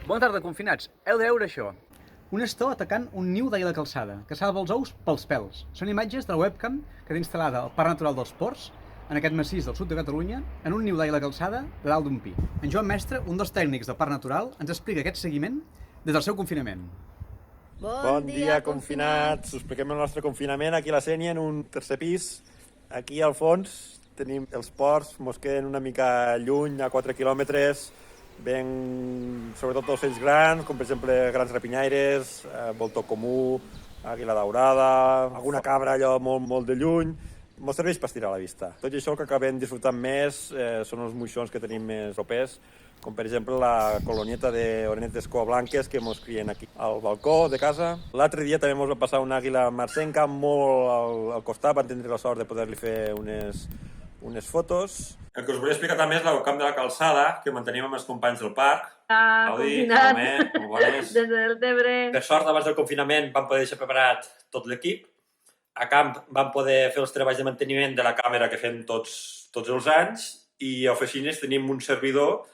Bona tarda, confinats. Heu de veure això. Un estor atacant un niu d'àguila calçada, que salva els ous pels pèls. Són imatges de la webcam que té instal·lada al Parc Natural dels Ports, en aquest massís del sud de Catalunya, en un niu d'àguila calçada de dalt d'un pi. En Joan Mestre, un dels tècnics del Parc Natural, ens explica aquest seguiment des del seu confinament. Bon dia, confinats! Us expliquem el nostre confinament aquí a la Sénia, en un tercer pis. Aquí al fons tenim els ports, mos queden una mica lluny, a 4 quilòmetres. Ven sobretot ocells grans, com per exemple grans rapinyaires, voltor comú, àguila daurada, alguna cabra allò molt de lluny. Mos serveix per estirar la vista. Tot i això, el que acabem disfrutant més són els moixons que tenim més propers, com per exemple la colonieta d'orenetes coablanques que mos crien aquí al balcó de casa. L'altre dia també mos va passar una àguila marcenca molt al costat, vam tindre la sort de poder-li fer unes fotos. El que us volia explicar també és el camp de la calçada, que mantenim amb els companys del parc. Claudi, Salomé, molt bones. Des del Tebre. Per sort, abans del confinament vam poder deixar preparat tot l'equip. A camp vam poder fer els treballs de manteniment de la càmera que fem tots els anys, i a oficines tenim un servidor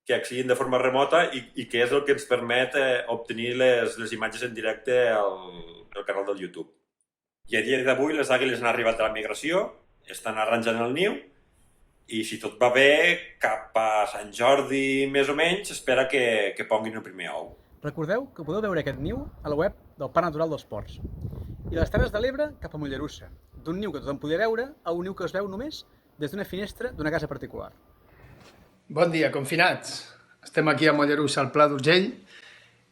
que accedin de forma remota i que és el que ens permet obtenir les imatges en directe al canal del YouTube. I a dia d'avui les àguiles han arribat a la migració, estan arranjant el niu, i si tot va bé, cap a Sant Jordi més o menys, espera que ponguin el primer ou. Recordeu que podeu veure aquest niu a la web del Parc Natural dels Ports. I de les Terres de l'Ebre cap a Mollerussa, d'un niu que tothom podia veure a un niu que es veu només des d'una finestra d'una casa particular. Bon dia, confinats. Estem aquí a Mollerussa, al Pla d'Urgell,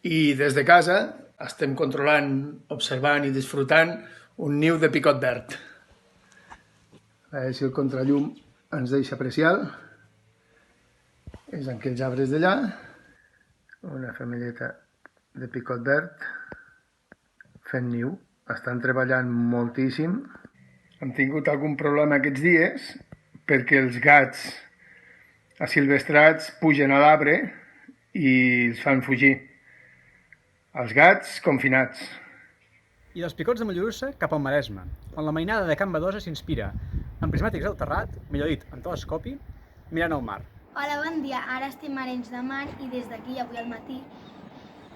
i des de casa estem controlant, observant i disfrutant un niu de picot verd. A veure si el contrallum ens deixa apreciar. És aquells arbres d'allà. Una femelleta de picot verd fent niu. Estan treballant moltíssim. Hem tingut algun problema aquests dies perquè els gats asilvestrats pugen a l'arbre i els fan fugir. Els gats confinats. I dels picots de Mollerussa cap al Maresme, on la mainada de Can Badosa s'inspira en prismàtics al terrat, millor dit, en telescopi, mirant al mar. Hola, bon dia. Ara estem a Arenys de Mar i des d'aquí, avui al matí,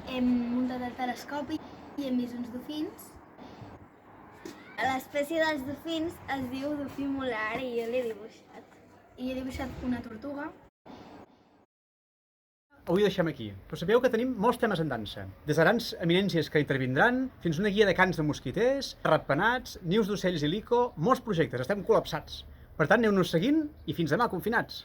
hem muntat el telescopi i hem vist uns dofins. L'espècie dels dofins es diu dofí molar i jo l'he dibuixat. I he dibuixat una tortuga. Avui ho deixem aquí, però sabeu que tenim molts temes en dansa. Des grans eminències que intervindran, fins una guia de cants de mosquiters, ratpenats, nius d'ocells i lico, molts projectes, estem col·lapsats. Per tant, aneu-nos seguint i fins demà, confinats!